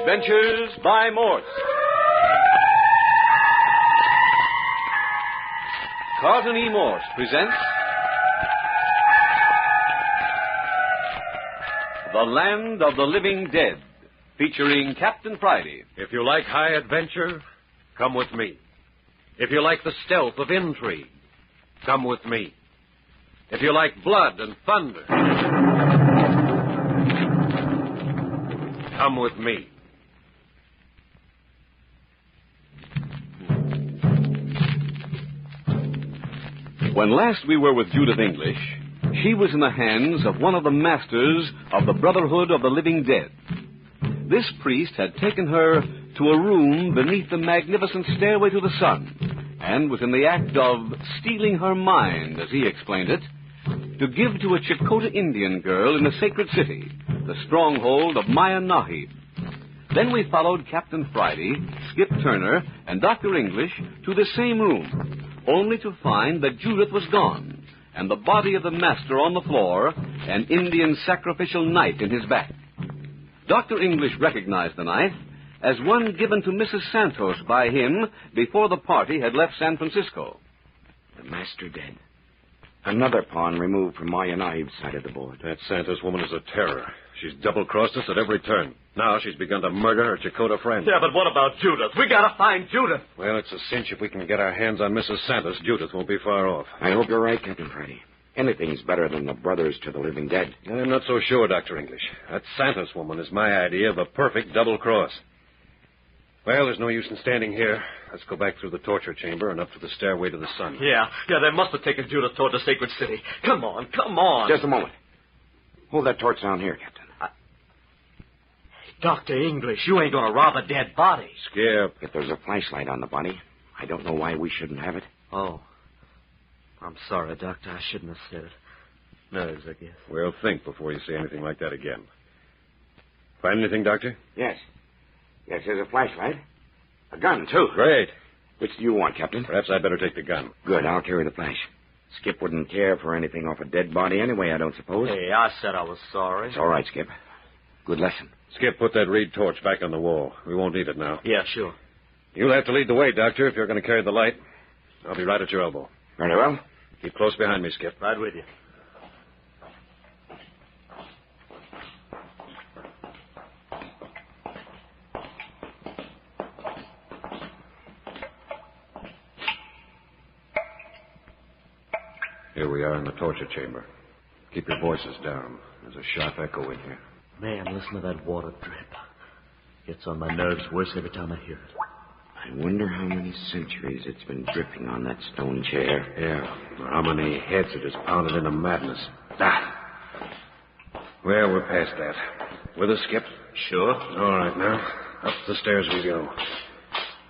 Adventures by Morse. Carlton E. Morse presents The Land of the Living Dead, featuring Captain Friday. If you like high adventure, come with me. If you like the stealth of intrigue, come with me. If you like blood and thunder, come with me. When last we were with Judith English, she was in the hands of one of the masters of the Brotherhood of the Living Dead. This priest had taken her to a room beneath the magnificent stairway to the sun, and was in the act of stealing her mind, as he explained it, to give to a Chakota Indian girl in the sacred city, the stronghold of Maya Nahib. Then we followed Captain Friday, Skip Turner, and Dr. English to the same room, only to find that Judith was gone, and the body of the master on the floor, an Indian sacrificial knife in his back. Dr. English recognized the knife as one given to Mrs. Santos by him before the party had left San Francisco. The master dead. Another pawn removed from Maya Nahib's side of the board. That Santos woman is a terror. She's double-crossed us at every turn. Now she's begun to murder her Chakota friend. Yeah, but what about Judith? We gotta find Judith. Well, it's a cinch if we can get our hands on Mrs. Santos. Judith won't be far off. I hope you're right, Captain Friday. Anything's better than the brothers to the living dead. I'm not so sure, Dr. English. That Santos woman is my idea of a perfect double-cross. Well, there's no use in standing here. Let's go back through the torture chamber and up to the stairway to the sun. Yeah, they must have taken Judith toward the sacred city. Come on. Just a moment. Hold that torch down here, Captain. Dr. English, you ain't gonna rob a dead body. Skip. If there's a flashlight on the body, I don't know why we shouldn't have it. Oh. I'm sorry, Doctor. I shouldn't have said it. Nerves, I guess. Well, think before you say anything like that again. Find anything, Doctor? Yes. Yes, there's a flashlight. A gun, too. Great. Which do you want, Captain? Perhaps I'd better take the gun. Good, I'll carry the flash. Skip wouldn't care for anything off a dead body anyway, I don't suppose. Hey, I said I was sorry. It's all right, Skip. Good lesson. Skip, put that reed torch back on the wall. We won't need it now. Yeah, sure. You'll have to lead the way, Doctor, if you're going to carry the light. I'll be right at your elbow. Very well. Keep close behind me, Skip. Right with you. Here we are in the torture chamber. Keep your voices down. There's a sharp echo in here. Man, listen to that water drip. Gets on my nerves worse every time I hear it. I wonder how many centuries it's been dripping on that stone chair. Yeah, or how many heads it has pounded into madness. Ah. Well, we're past that. With us, Skip? Sure. All right, now. Up the stairs we go.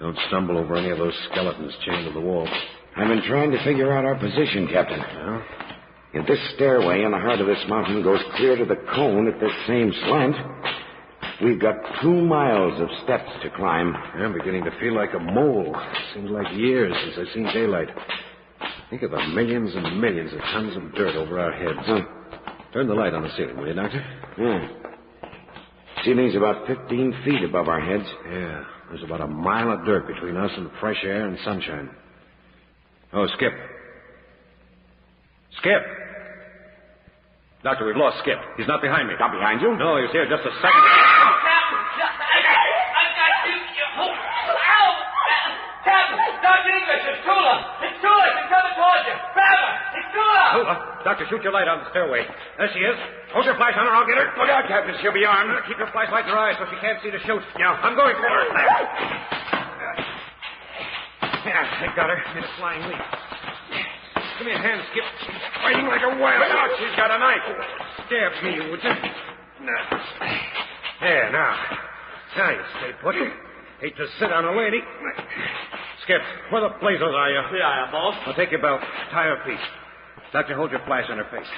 Don't stumble over any of those skeletons chained to the wall. I've been trying to figure out our position, Captain. Yeah? If this stairway in the heart of this mountain goes clear to the cone at this same slant, we've got 2 miles of steps to climb. I'm beginning to feel like a mole. Seems like years since I've seen daylight. Think of the millions and millions of tons of dirt over our heads. Huh. Turn the light on the ceiling, will you, Doctor? Yeah. Ceiling's about 15 feet above our heads. Yeah. There's about a mile of dirt between us and fresh air and sunshine. Oh, Skip. Skip! Doctor, we've lost Skip. He's not behind me. Not behind you? No, he was here just a second. Captain! Dr. English, it's Tula! It's Tula! She's coming towards you! Grab her! It's Tula! Doctor, shoot your light on the stairway. There she is. Hold your flash on her, I'll get her. Look out, Captain. She'll be armed. Keep your flashlight in her eyes so she can't see to shoot. Yeah, I'm going for her. Yeah, I got her. Made a flying leap. Give me a hand, Skip. She's fighting like a wild dog. She's got a knife. Stab me, would you? There, now. Now you stay put. Hate to sit on a lady. Skip, where the blazes are you? Here I am, boss. I'll take your belt. Tie her feet. Doctor, hold your flash on her face.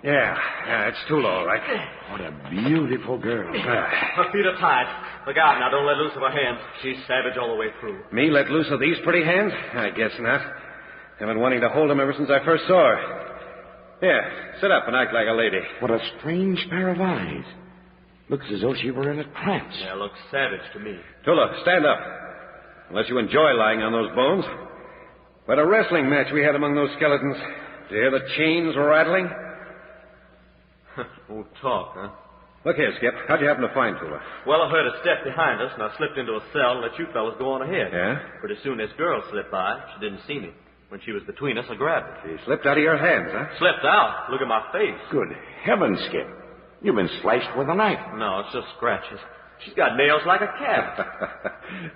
Yeah, it's Tula, all right. What a beautiful girl. Her feet are tied. Look out now, don't let loose of her hands. She's savage all the way through. Me let loose of these pretty hands? I guess not. I've been wanting to hold them ever since I first saw her. Here, sit up and act like a lady. What a strange pair of eyes. Looks as though she were in a trance. Yeah, looks savage to me. Tula, stand up. Unless you enjoy lying on those bones. But a wrestling match we had among those skeletons. Do you hear the chains rattling? Won't talk, huh? Look here, Skip. How'd you happen to find Tula? Well, I heard a step behind us, and I slipped into a cell and let you fellas go on ahead. Yeah? Pretty soon this girl slipped by. She didn't see me. When she was between us, I grabbed her. She slipped out of your hands, huh? Slipped out? Look at my face. Good heavens, Skip. You've been sliced with a knife. No, it's just scratches. She's got nails like a cat.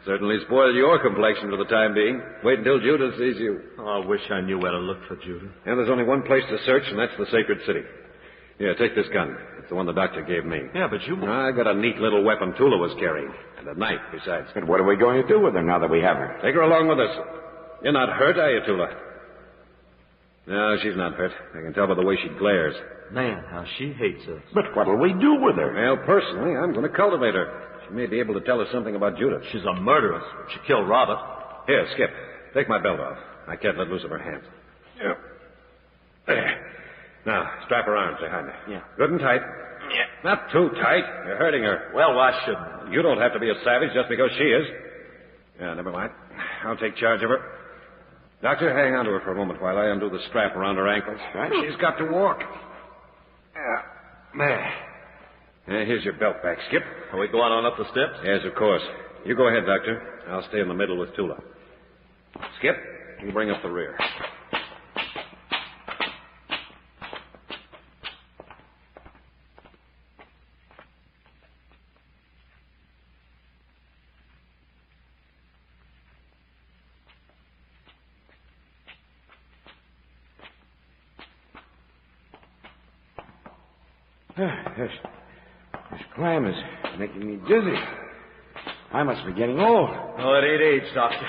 Certainly spoiled your complexion for the time being. Wait until Judith sees you. Oh, I wish I knew where to look for Judith. And there's only one place to search, and that's the Sacred City. Here, take this gun. It's the one the doctor gave me. Yeah, but you... I got a neat little weapon Tula was carrying. And a knife, besides. But what are we going to do with her now that we have her? Take her along with us. You're not hurt, are you, Tula? No, she's not hurt. I can tell by the way she glares. Man, how she hates us. But what'll we do with her? Well, personally, I'm going to cultivate her. She may be able to tell us something about Judith. She's a murderess. She killed Robert. Here, Skip. Take my belt off. I can't let loose of her hands. Yeah. There. Now, strap her arms behind her. Yeah. Good and tight. Yeah. Not too tight. You're hurting her. Well, why shouldn't You don't have to be a savage just because she is. Yeah, never mind. I'll take charge of her. Doctor, hang on to her for a moment while I undo the strap around her ankles. Right. She's got to walk. Yeah. There. Here's your belt back, Skip. Are we going on up the steps? Yes, of course. You go ahead, Doctor. I'll stay in the middle with Tula. Skip, you bring up the rear. This climb is making me dizzy. I must be getting old. Oh, it ain't age, Doctor.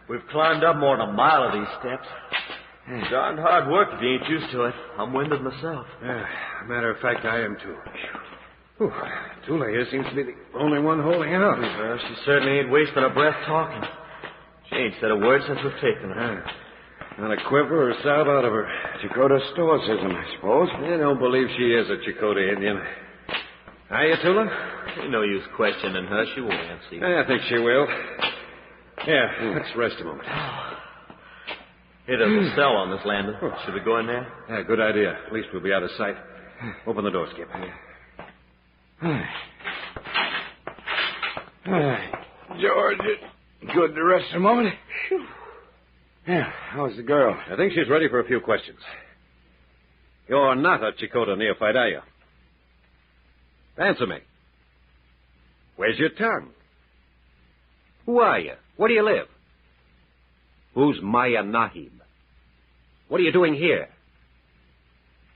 We've climbed up more than a mile of these steps. Darned hard work if you ain't used to it. I'm winded myself. Matter of fact, I am too. Whew. Tula here seems to be the only one holding it up. Well, she certainly ain't wasting her breath talking. She ain't said a word since we've taken her. Not a quiver or sob out of her. Chakotah stoicism, I suppose. I don't believe she is a Chakotah Indian. Are you, Tula? Ain't no use questioning her. She won't answer. I think she will. Yeah, let's rest a moment. Hey, there's a cell on this landing. Should we go in there? Yeah, good idea. At least we'll be out of sight. Open the door, Skip. George, good to rest a moment. Yeah, how's the girl? I think she's ready for a few questions. You're not a Chakotah neophyte, are you? Answer me. Where's your tongue? Who are you? Where do you live? Who's Maya Nahib? What are you doing here?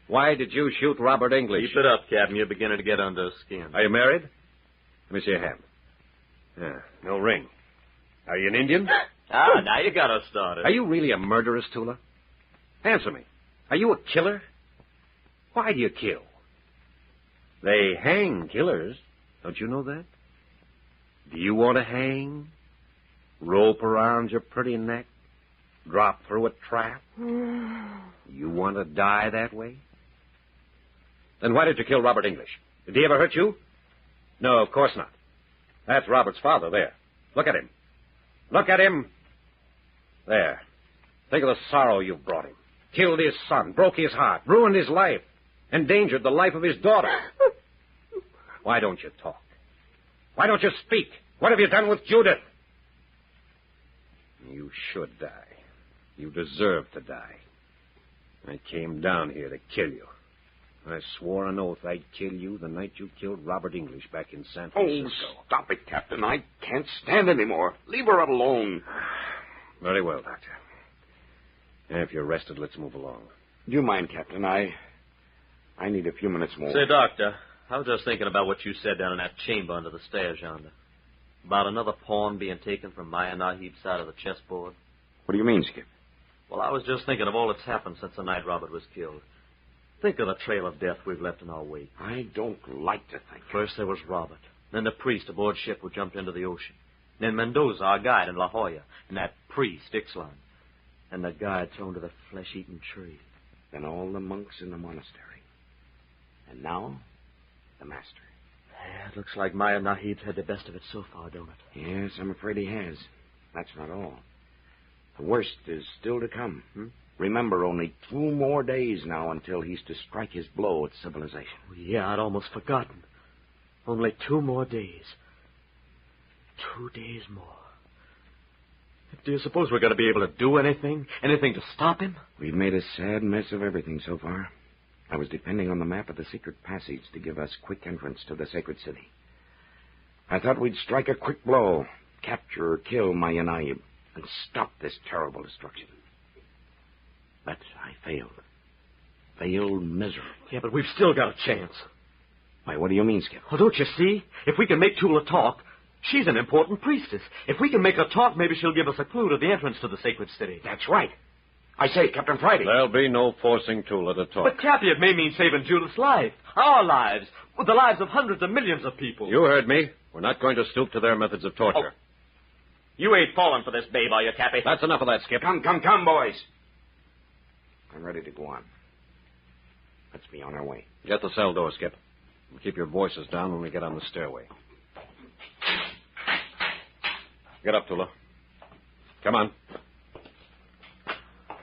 Why did you shoot Robert English? Keep it up, Captain. You're beginning to get under the skin. Are you married? Let me see your hand. Yeah, no ring. Are you an Indian? Now you got us started. Are you really a murderess, Tula? Answer me. Are you a killer? Why do you kill? They hang killers. Don't you know that? Do you want to hang? Rope around your pretty neck? Drop through a trap? You want to die that way? Then why did you kill Robert English? Did he ever hurt you? No, of course not. That's Robert's father there. Look at him. Look at him. There. Think of the sorrow you've brought him. Killed his son, broke his heart, ruined his life, endangered the life of his daughter. Why don't you talk? Why don't you speak? What have you done with Judith? You should die. You deserve to die. I came down here to kill you. I swore an oath I'd kill you the night you killed Robert English back in San Francisco. Oh, stop it, Captain. I can't stand any more. Leave her alone. Very well, Doctor. If you're rested, let's move along. Do you mind, Captain? I need a few minutes more. Say, Doctor, I was just thinking about what you said down in that chamber under the stairs yonder. About another pawn being taken from Maya Nahib's side of the chessboard. What do you mean, Skip? Well, I was just thinking of all that's happened since the night Robert was killed. Think of the trail of death we've left in our wake. I don't like to think. First there was Robert, then the priest aboard ship who jumped into the ocean, then Mendoza, our guide in La Jolla, and that priest, Ixtlan, and the guide thrown to the flesh-eating tree. Then all the monks in the monastery. And now, the master. Yeah, it looks like Maya Nahib's had the best of it so far, don't it? Yes, I'm afraid he has. That's not all. The worst is still to come. Remember, only 2 more days now until he's to strike his blow at civilization. Oh, yeah, I'd almost forgotten. Only 2 more days. 2 days more. Do you suppose we're going to be able to do anything? Anything to stop him? We've made a sad mess of everything so far. I was depending on the map of the secret passage to give us quick entrance to the sacred city. I thought we'd strike a quick blow, capture or kill Maya Nahib, and stop this terrible destruction. But I failed. Failed miserably. Yeah, but we've still got a chance. Why, what do you mean, Skip? Well, don't you see? If we can make Tula talk, she's an important priestess. If we can make her talk, maybe she'll give us a clue to the entrance to the sacred city. That's right. I say, Captain Friday. There'll be no forcing Tula to talk. But, Cappy, it may mean saving Judith's life. Our lives. The lives of hundreds of millions of people. You heard me. We're not going to stoop to their methods of torture. Oh. You ain't falling for this babe, are you, Cappy? That's enough of that, Skip. Come, boys. I'm ready to go on. Let's be on our way. Get the cell door, Skip. And keep your voices down when we get on the stairway. Get up, Tula. Come on.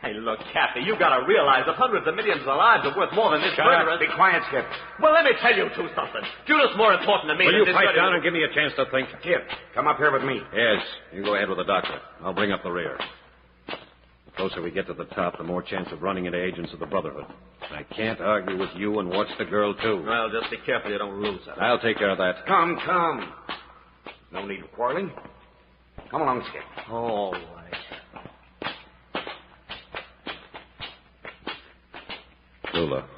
Hey, look, Cappy, you got to realize that hundreds of millions of lives are worth more than this murderous... Be quiet, Skip. Well, let me tell you two something. Judith's more important to me Will than you this... pipe down and give me a chance to think? Skip, come up here with me. Yes, you go ahead with the doctor. I'll bring up the rear. The closer we get to the top, the more chance of running into agents of the Brotherhood. I can't argue with you and watch the girl, too. Well, just be careful you don't lose her. I'll take care of that. Come. No need of quarreling. Come along, Skip. All right. Tula,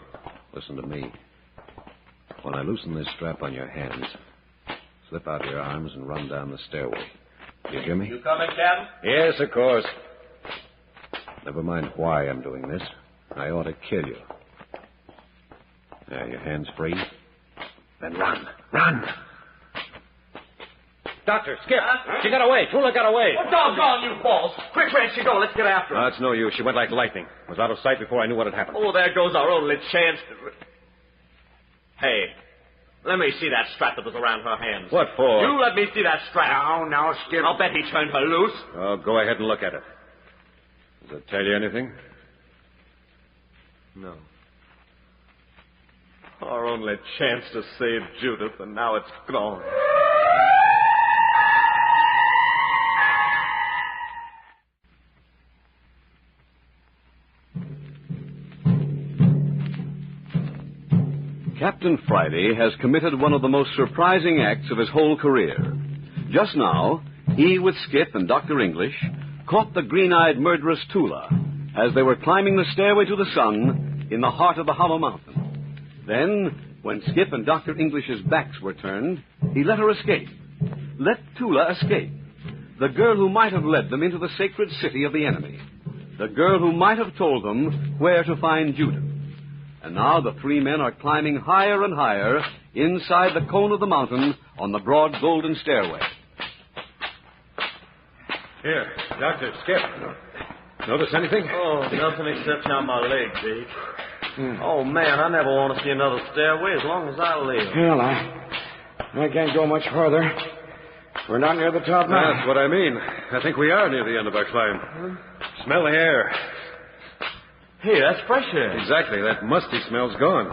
listen to me. When I loosen this strap on your hands, slip out your arms and run down the stairway. You hear me? You coming, Captain? Yes, of course. Never mind why I'm doing this. I ought to kill you. Are your hands free? Then run. Run! Doctor, Skip! Huh? She got away. Tula got away. Oh, doggone you balls. Quick, where'd she go? Let's get after her. That's no use. She went like lightning. Was out of sight before I knew what had happened. Oh, there goes our only chance to... Hey, let me see that strap that was around her hands. What for? You let me see that strap. Now, Skip. I'll bet he turned her loose. Oh, go ahead and look at it. Does it tell you anything? No. Our only chance to save Judith, and now it's gone. Captain Friday has committed one of the most surprising acts of his whole career. Just now, he with Skip and Dr. English caught the green-eyed murderess Tula as they were climbing the stairway to the sun in the heart of the Hollow Mountain. Then, when Skip and Dr. English's backs were turned, he let her escape. Let Tula escape. The girl who might have led them into the sacred city of the enemy. The girl who might have told them where to find Judith. And now the 3 men are climbing higher and higher inside the cone of the mountain on the broad golden stairway. Here, Doctor, Skip. Notice anything? Oh, nothing except how my leg, Dave. Oh, man, I never want to see another stairway as long as I live. Well, I can't go much farther. We're not near the top now. That's what I mean. I think we are near the end of our climb. Smell the air. Hey, that's fresh air. Exactly. That musty smell's gone.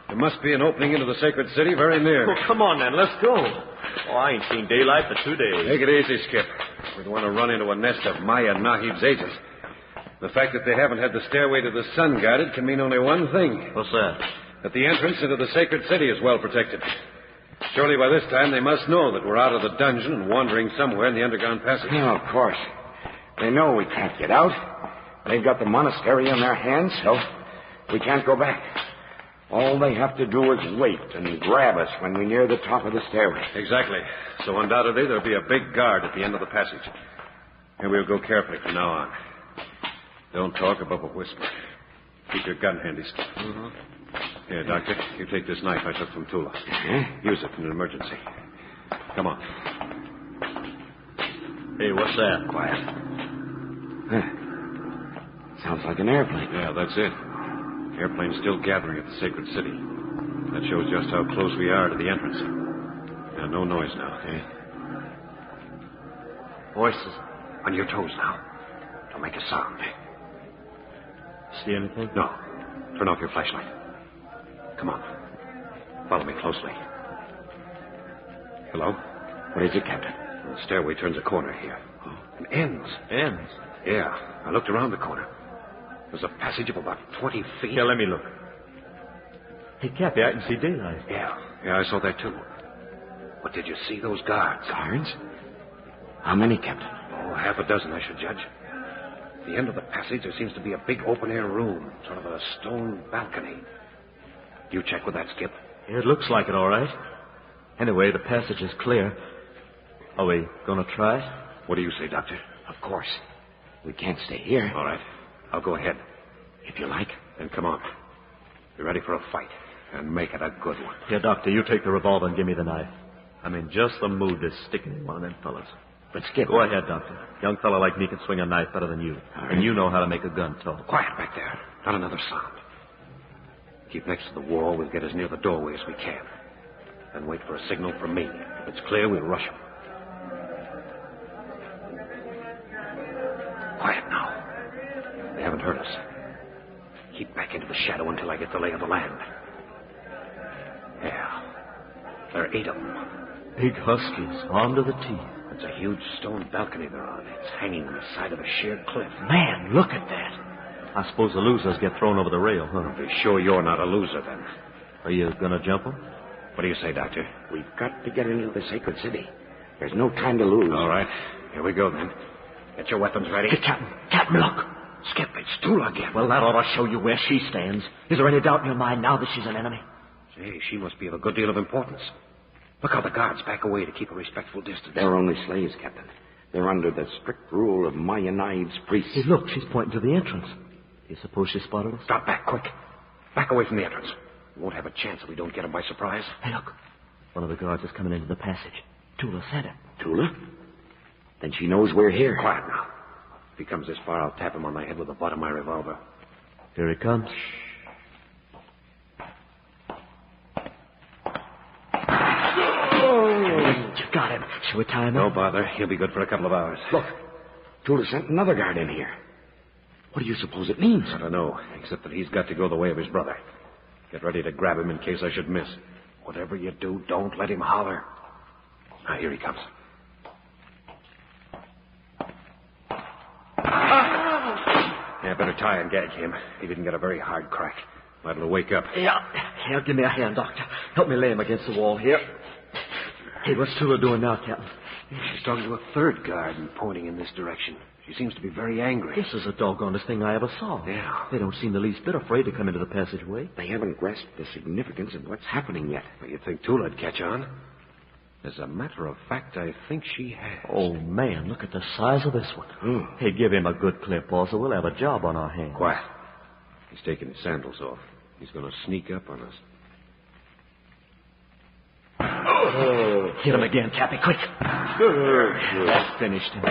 There must be an opening into the sacred city very near. Well, come on, then. Let's go. Oh, I ain't seen daylight for 2 days. Take it easy, Skip. We don't want to run into a nest of Maya Nahib's agents. The fact that they haven't had the stairway to the sun guarded can mean only one thing. What's that? That the entrance into the sacred city is well protected. Surely by this time they must know that we're out of the dungeon and wandering somewhere in the underground passage. Yeah, of course. They know we can't get out. They've got the monastery in their hands, so we can't go back. All they have to do is wait and grab us when we near the top of the stairway. Exactly. So undoubtedly there'll be a big guard at the end of the passage. And we'll go carefully from now on. Don't talk above a whisper. Keep your gun handy, Skip. Mm-hmm. Here, Doctor, you take this knife I took from Tula. Use it in an emergency. Come on. Hey, what's that? Quiet. Sounds like an airplane. Yeah, that's it. Airplane's still gathering at the sacred city. That shows just how close we are to the entrance. Now, no noise now. Okay. Voices. On your toes now. Don't make a sound. See anything? No. Turn off your flashlight. Come on. Follow me closely. Hello? What is it, Captain? The stairway turns a corner here. And ends. Ends. Yeah. I looked around the corner. There's a passage of about 20 feet. Here, let me look. Hey, Cappy, I can see daylight. Yeah, I saw that too. But did you see those guards? Guards? How many, Captain? Oh, half a dozen, I should judge. At the end of the passage, there seems to be a big open-air room, sort of a stone balcony. You check with that, Skip. It looks like it, all right. Anyway, the passage is clear. Are we going to try it? What do you say, Doctor? Of course. We can't stay here. All right. I'll go ahead. If you like. Then come on. Be ready for a fight. And make it a good one. Here, Doctor, you take the revolver and give me the knife. I'm in just the mood to stick it in one of them fellas. But Skip... Go ahead, Doctor. Young fella like me can swing a knife better than you. Right. And you know how to make a gun talk. Quiet back there. Not another sound. Keep next to the wall. We'll get as near the doorway as we can. Then wait for a signal from me. If it's clear, we'll rush them. Quiet now. They haven't heard us. Keep back into the shadow until I get the lay of the land. Yeah. There are 8 of them. Big huskies, armed to the teeth. It's a huge stone balcony they're on. It's hanging on the side of a sheer cliff. Man, look at that. I suppose the losers get thrown over the rail, huh? Be sure you're not a loser, then. Are you going to jump them? What do you say, Doctor? We've got to get into the sacred city. There's no time to lose. All right. Here we go, then. Get your weapons ready. Hey, Captain, look. Skip, it's Tula again. Well, that ought to show you where she stands. Is there any doubt in your mind now that she's an enemy? Say, she must be of a good deal of importance. Look how the guards back away to keep a respectful distance. They're only slaves, Captain. They're under the strict rule of Mayanides priests. Hey, look, she's pointing to the entrance. You suppose she spotted us? Stop back, quick. Back away from the entrance. We won't have a chance if we don't get them by surprise. Hey, look. One of the guards is coming into the passage. Tula said it. Tula? Then she knows we're here. Quiet now. If he comes this far, I'll tap him on the head with the butt of my revolver. Here he comes. You got him. Shall we tie him No up? bother. He'll be good for a couple of hours. Look, Tula sent another guard in here. What do you suppose it means? I don't know, except that he's got to go the way of his brother. Get ready to grab him in case I should miss. Whatever you do, don't let him holler. Now, here he comes. Yeah, better tie and gag him. He didn't get a very hard crack. Liable to wake up. Yeah. Here, give me a hand, Doctor. Help me lay him against the wall here. Hey, what's Tula doing now, Captain? She's talking to a third guard and pointing in this direction. She seems to be very angry. This is the doggonest thing I ever saw. Yeah. They don't seem the least bit afraid to come into the passageway. They haven't grasped the significance of what's happening yet. Well, you'd think Tula'd catch on. As a matter of fact, I think she has. Oh, man, look at the size of this one. Hmm. Hey, give him a good clip, or we'll have a job on our hands. Quiet. He's taking his sandals off. He's going to sneak up on us. Oh. Hit him again, Cappy, quick. That's finished him.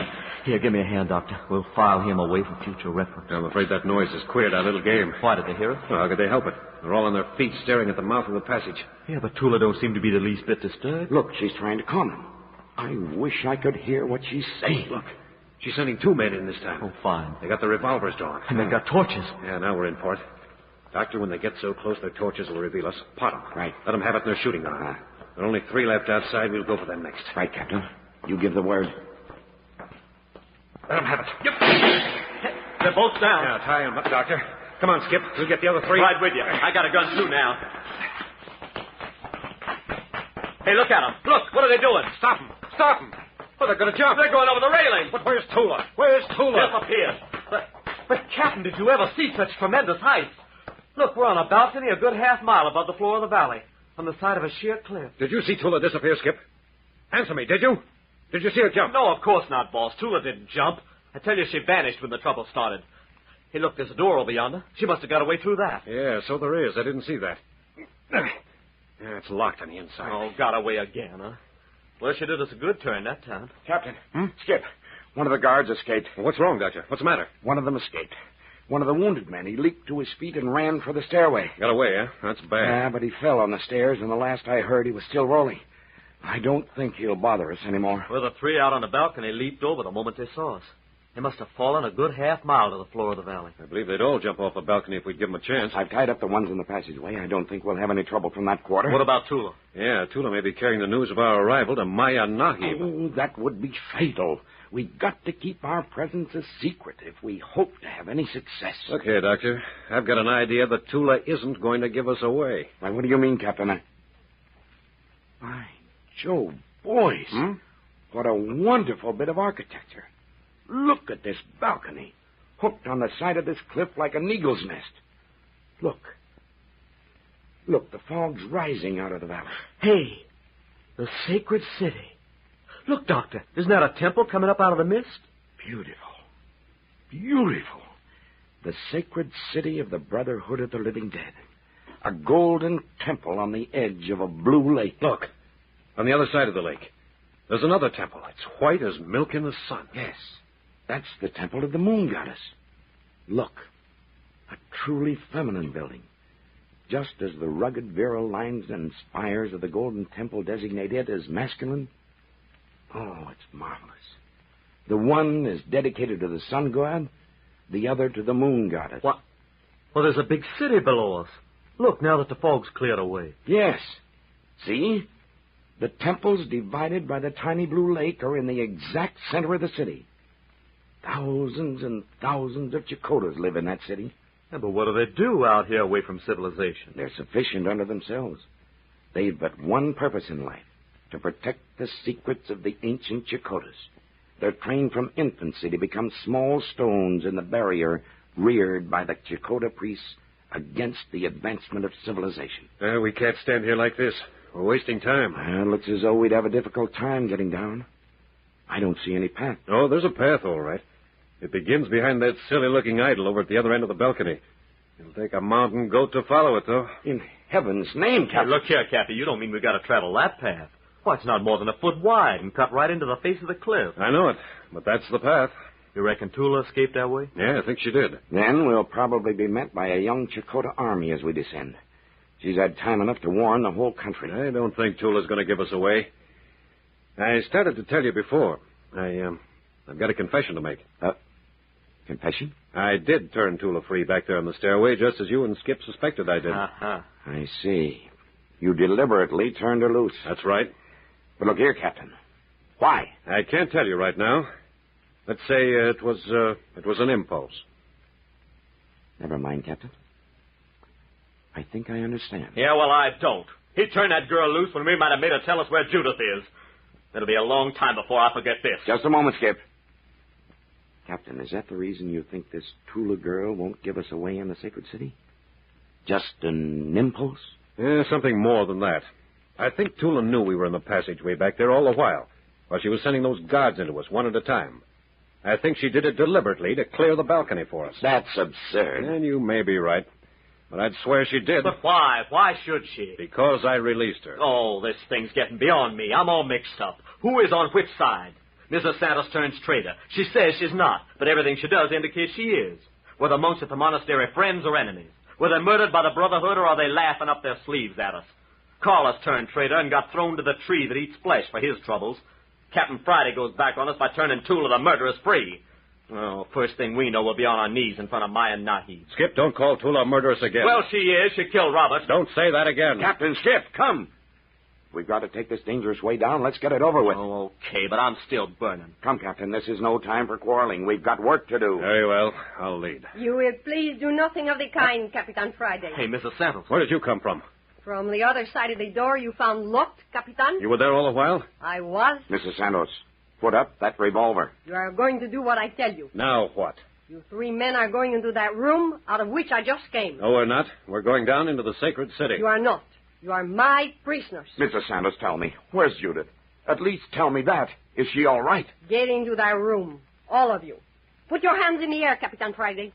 Here, give me a hand, Doctor. We'll file him away for future reference. I'm afraid that noise has queered our little game. Why did they hear it? Well, how could they help it? They're all on their feet staring at the mouth of the passage. Yeah, but Tula don't seem to be the least bit disturbed. Look, she's trying to calm him. I wish I could hear what she's saying. Look, she's sending 2 men in this time. Oh, fine. They got the revolvers drawn. And they've got torches. Yeah, now we're in for it. Doctor, when they get so close, their torches will reveal us. Pot them. Right. Let them have it in their shooting gun. There are only 3 left outside. We'll go for them next. Right, Captain. You give the word. Let them have it. Yep. They're both down. Now, tie them up, Doctor. Come on, Skip. We'll get the other 3. Right with you. I got a gun, too, now. Hey, look at them. Look, what are they doing? Stop them. Stop them. Oh, they're going to jump. They're going over the railing. But where's Tula? Where's Tula? Disappeared. But, Captain, did you ever see such tremendous heights? Look, we're on a balcony a good half-mile above the floor of the valley, on the side of a sheer cliff. Did you see Tula disappear, Skip? Answer me, did you? Did you see her jump? No, of course not, boss. Tula didn't jump. I tell you, she vanished when the trouble started. Hey, look, there's a door over yonder. She must have got away through that. Yeah, so there is. I didn't see that. Yeah, it's locked on the inside. Oh, got away again, huh? Well, she did us a good turn that time. Captain. Skip. One of the guards escaped. Well, what's wrong, Doctor? What's the matter? One of them escaped. One of the wounded men. He leaped to his feet and ran for the stairway. Got away, huh? That's bad. Yeah, but he fell on the stairs, and the last I heard, he was still rolling. I don't think he'll bother us anymore. Well, the three out on the balcony leaped over the moment they saw us. They must have fallen a good half-mile to the floor of the valley. I believe they'd all jump off the balcony if we'd give them a chance. I've tied up the ones in the passageway. I don't think we'll have any trouble from that quarter. What about Tula? Yeah, Tula may be carrying the news of our arrival to Maya Nahib. Oh, that would be fatal. We've got to keep our presence a secret if we hope to have any success. Look here, Doctor. I've got an idea that Tula isn't going to give us away. Why, what do you mean, Captain? By Joe, boys. What a wonderful bit of architecture. Look at this balcony, hooked on the side of this cliff like an eagle's nest. Look. Look, the fog's rising out of the valley. Hey, the sacred city. Look, Doctor, isn't that a temple coming up out of the mist? Beautiful. Beautiful. The sacred city of the Brotherhood of the Living Dead. A golden temple on the edge of a blue lake. Look, on the other side of the lake, there's another temple. It's white as milk in the sun. Yes, that's the temple of the moon goddess. Look, a truly feminine building. Just as the rugged, virile lines and spires of the golden temple designate it as masculine. Oh, it's marvelous. The one is dedicated to the sun god, the other to the moon goddess. What? Well, there's a big city below us. Look, now that the fog's cleared away. Yes. See? The temples divided by the tiny blue lake are in the exact center of the city. Thousands and thousands of Chakotas live in that city. Yeah, but what do they do out here away from civilization? They're sufficient unto themselves. They've but one purpose in life, to protect the secrets of the ancient Chakotas. They're trained from infancy to become small stones in the barrier reared by the Chakota priests against the advancement of civilization. We can't stand here like this. We're wasting time. Well, it looks as though we'd have a difficult time getting down. I don't see any path. Oh, there's a path, all right. It begins behind that silly-looking idol over at the other end of the balcony. It'll take a mountain goat to follow it, though. In heaven's name, Captain. Hey, look here, Cappy. You don't mean we've got to travel that path. Why, it's not more than a foot wide and cut right into the face of the cliff. I know it, but that's the path. You reckon Tula escaped that way? Yeah, I think she did. Then we'll probably be met by a young Chakota army as we descend. She's had time enough to warn the whole country. I don't think Tula's going to give us away. I started to tell you before. I've got a confession to make. Confession? I did turn Tula free back there on the stairway, just as you and Skip suspected I did. Uh-huh. I see. You deliberately turned her loose. That's right. But look here, Captain. Why? I can't tell you right now. Let's say it was an impulse. Never mind, Captain. I think I understand. Yeah, well, I don't. He turned that girl loose when we might have made her tell us where Judith is. It'll be a long time before I forget this. Just a moment, Skip. Captain, is that the reason you think this Tula girl won't give us away in the sacred city? Just an impulse? Yeah, something more than that. I think Tula knew we were in the passageway back there all the while she was sending those guards into us one at a time. I think she did it deliberately to clear the balcony for us. That's absurd. And you may be right. But I'd swear she did. But why? Why should she? Because I released her. Oh, this thing's getting beyond me. I'm all mixed up. Who is on which side? Mrs. Santos turns traitor. She says she's not, but everything she does indicates she is. Were the monks at the monastery friends or enemies? Were they murdered by the Brotherhood, or are they laughing up their sleeves at us? Carlos turned traitor and got thrown to the tree that eats flesh for his troubles. Captain Friday goes back on us by turning Tula the murderess free. Oh, first thing we know, we'll be on our knees in front of Maya Nahib. Skip, don't call Tula a murderess again. Well, she is. She killed Robert. Don't say that again. Captain Skip, come. We've got to take this dangerous way down. Let's get it over with. Oh, okay, but I'm still burning. Come, Captain. This is no time for quarreling. We've got work to do. Very well. I'll lead. You will please do nothing of the kind, Capitan Friday. Hey, Mrs. Santos. Where did you come from? From the other side of the door you found locked, Capitan? You were there all the while? I was. Mrs. Santos, put up that revolver. You are going to do what I tell you. Now what? You three men are going into that room out of which I just came. No, we're not. We're going down into the sacred city. You are not. You are my prisoners. Mrs. Santos, tell me, where's Judith? At least tell me that. Is she all right? Get into that room, all of you. Put your hands in the air, Capitan Friday.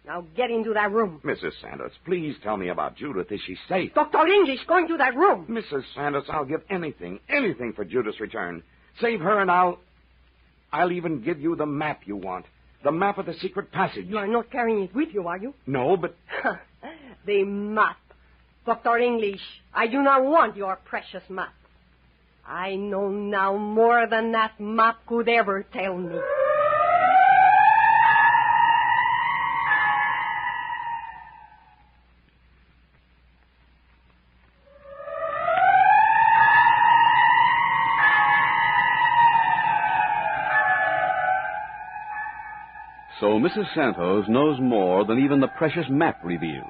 Now get into that room. Mrs. Santos, please tell me about Judith. Is she safe? Dr. English, going to that room. Mrs. Santos, I'll give anything for Judith's return. Save her and I'll even give you the map you want. The map of the secret passage. You are not carrying it with you, are you? No, but... The map. Dr. English, I do not want your precious map. I know now more than that map could ever tell me. So Mrs. Santos knows more than even the precious map revealed.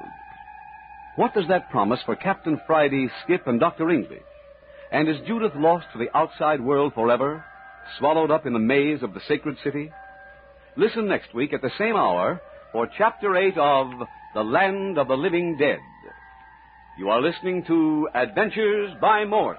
What does that promise for Captain Friday, Skip, and Dr. English? And is Judith lost to the outside world forever, swallowed up in the maze of the sacred city? Listen next week at the same hour for Chapter 8 of The Land of the Living Dead. You are listening to Adventures by Morse.